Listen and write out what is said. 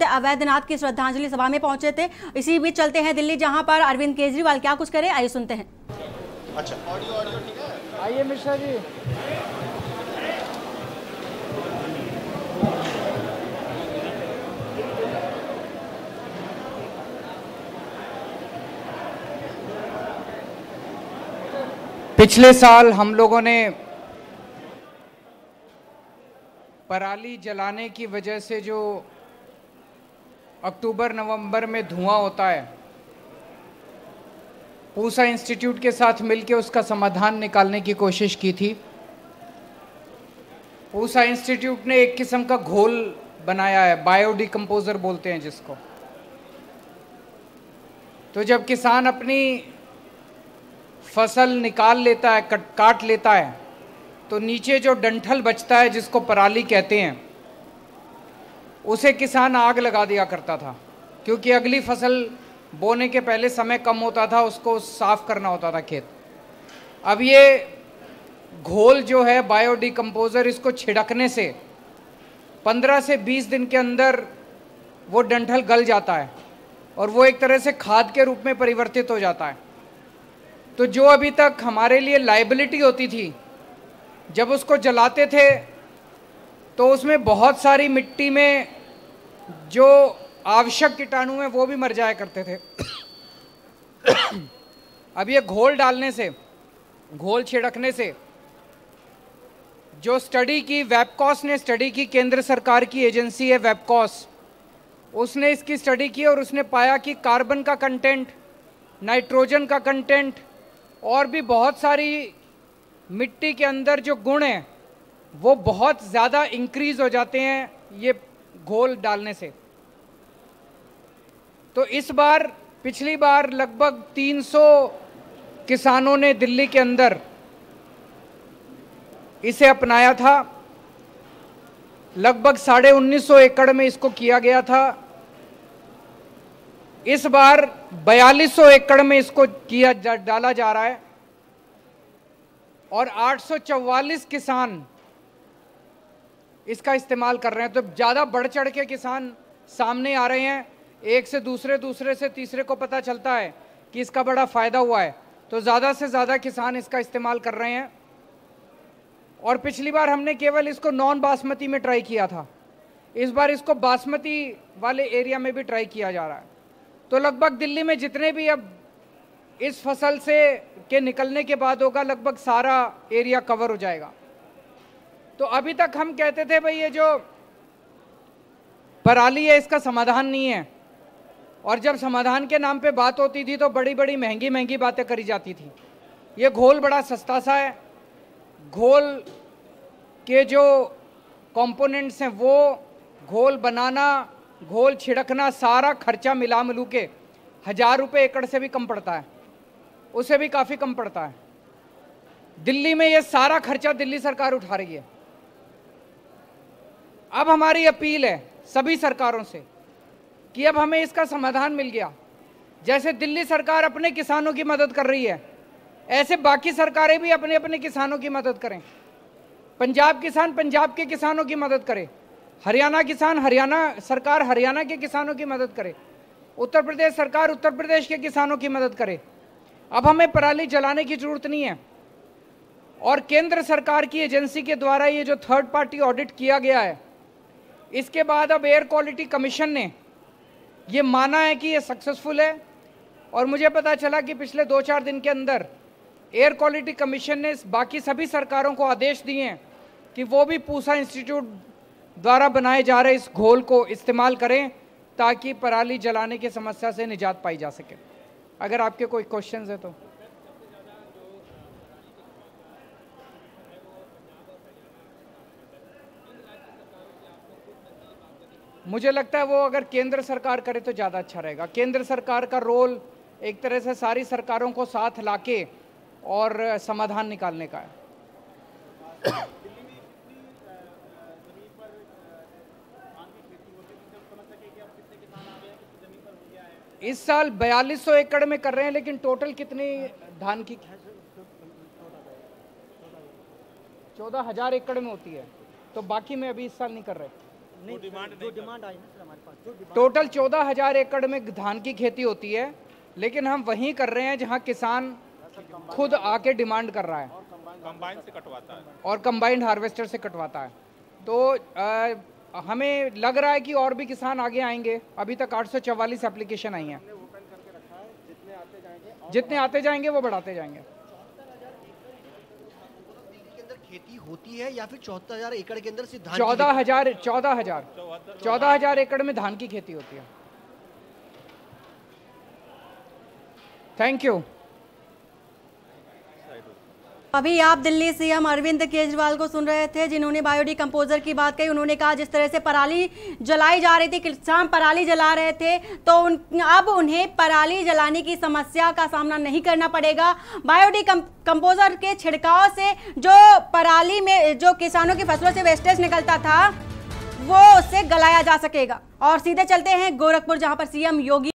अवैधनाथ की श्रद्धांजलि सभा में पहुंचे थे। इसी बीच चलते हैं दिल्ली, जहां पर अरविंद केजरीवाल क्या कुछ करे, आइए सुनते हैं। अच्छा, ऑडियो ठीक है, आइए मिश्रा जी। पिछले साल हम लोगों ने पराली जलाने की वजह से जो अक्टूबर नवंबर में धुआं होता है, पूसा इंस्टीट्यूट के साथ मिलकर उसका समाधान निकालने की कोशिश की थी। पूसा इंस्टीट्यूट ने एक किस्म का घोल बनाया है, बायोडिकम्पोजर बोलते हैं जिसको। तो जब किसान अपनी फसल निकाल लेता है, काट लेता है, तो नीचे जो डंठल बचता है जिसको पराली कहते हैं, उसे किसान आग लगा दिया करता था, क्योंकि अगली फसल बोने के पहले समय कम होता था, उसको साफ करना होता था खेत। अब ये घोल जो है बायोडिकम्पोजर, इसको छिड़कने से 15 से 20 दिन के अंदर वो डंठल गल जाता है और वो एक तरह से खाद के रूप में परिवर्तित हो जाता है। तो जो अभी तक हमारे लिए लायबिलिटी होती थी, जब उसको जलाते थे तो उसमें बहुत सारी मिट्टी में जो आवश्यक कीटाणु हैं वो भी मर जाया करते थे। अब ये घोल डालने से, घोल छिड़कने से, जो स्टडी की वेबकॉस ने स्टडी की, केंद्र सरकार की एजेंसी है वेबकॉस, उसने इसकी स्टडी की और उसने पाया कि कार्बन का कंटेंट, नाइट्रोजन का कंटेंट और भी बहुत सारी मिट्टी के अंदर जो गुण हैं वो बहुत ज़्यादा इंक्रीज हो जाते हैं ये घोल डालने से। तो इस बार, पिछली बार लगभग 300 किसानों ने दिल्ली के अंदर इसे अपनाया था। लगभग 1950 एकड़ में इसको किया गया था। इस बार 4200 एकड़ में इसको डाला जा रहा है और 844 किसान इसका इस्तेमाल कर रहे हैं। तो ज़्यादा बढ़ चढ़ के किसान सामने आ रहे हैं, एक से दूसरे, दूसरे से तीसरे को पता चलता है कि इसका बड़ा फ़ायदा हुआ है, तो ज़्यादा से ज़्यादा किसान इसका इस्तेमाल कर रहे हैं। और पिछली बार हमने केवल इसको नॉन बासमती में ट्राई किया था, इस बार इसको बासमती वाले एरिया में भी ट्राई किया जा रहा है। तो लगभग दिल्ली में जितने भी अब इस फसल से के निकलने के बाद होगा, लगभग सारा एरिया कवर हो जाएगा। तो अभी तक हम कहते थे भाई ये जो पराली है इसका समाधान नहीं है, और जब समाधान के नाम पे बात होती थी तो बड़ी बड़ी महंगी महंगी बातें करी जाती थी। ये घोल बड़ा सस्ता सा है, घोल के जो कंपोनेंट्स हैं वो घोल बनाना, घोल छिड़कना, सारा खर्चा मिला मिलू के 1000 रुपये एकड़ से भी कम पड़ता है, उसे भी काफ़ी कम पड़ता है। दिल्ली में ये सारा खर्चा दिल्ली सरकार उठा रही है। अब हमारी अपील है सभी सरकारों से कि अब हमें इसका समाधान मिल गया। जैसे दिल्ली सरकार अपने किसानों की मदद कर रही है, ऐसे बाकी सरकारें भी अपने अपने किसानों की मदद करें। पंजाब किसान पंजाब के किसानों की मदद करे, हरियाणा किसान हरियाणा सरकार हरियाणा के किसानों की मदद करे, उत्तर प्रदेश सरकार उत्तर प्रदेश के किसानों की मदद करे। अब हमें पराली जलाने की जरूरत नहीं है। और केंद्र सरकार की एजेंसी के द्वारा ये जो थर्ड पार्टी ऑडिट किया गया है, इसके बाद अब एयर क्वालिटी कमीशन ने ये माना है कि ये सक्सेसफुल है। और मुझे पता चला कि पिछले 2-4 दिन के अंदर एयर क्वालिटी कमीशन ने बाकी सभी सरकारों को आदेश दिए हैं कि वो भी पूसा इंस्टीट्यूट द्वारा बनाए जा रहे इस घोल को इस्तेमाल करें, ताकि पराली जलाने की समस्या से निजात पाई जा सके। अगर आपके कोई क्वेश्चंस है तो। मुझे लगता है वो अगर केंद्र सरकार करे तो ज़्यादा अच्छा रहेगा। केंद्र सरकार का रोल एक तरह से सारी सरकारों को साथ लाके और समाधान निकालने का है। इस साल 4200 एकड़ में कर रहे हैं, लेकिन टोटल कितनी धान की 14,000 एकड़ में होती है, तो बाकी में अभी इस साल नहीं कर रहे। टोटल 14,000 एकड़ में धान की खेती होती है, लेकिन हम वहीं कर रहे हैं जहां किसान खुद आके डिमांड कर रहा है, कंबाइन से कटवाता है और कंबाइंड हार्वेस्टर से कटवाता है। तो हमें लग रहा है कि और भी किसान आगे आएंगे। अभी तक 844 एप्लीकेशन आई हैं, जितने आते जाएंगे वो बढ़ाते जाएंगे। के अंदर खेती होती है या फिर 74,000 एकड़ के अंदर सिर्फ धान? 14,000 एकड़ में धान की खेती होती है। Thank you. अभी आप दिल्ली सीएम अरविंद केजरीवाल को सुन रहे थे, जिन्होंने बायोडिकम्पोजर की बात कही। उन्होंने कहा जिस तरह से पराली जलाई जा रही थी, किसान पराली जला रहे थे, तो अब उन्हें पराली जलाने की समस्या का सामना नहीं करना पड़ेगा। बायोडिकम्पोजर के छिड़काव से जो पराली में जो किसानों की फसलों से वेस्टेज निकलता था, वो उससे गलाया जा सकेगा। और सीधे चलते हैं गोरखपुर, जहां पर सीएम योगी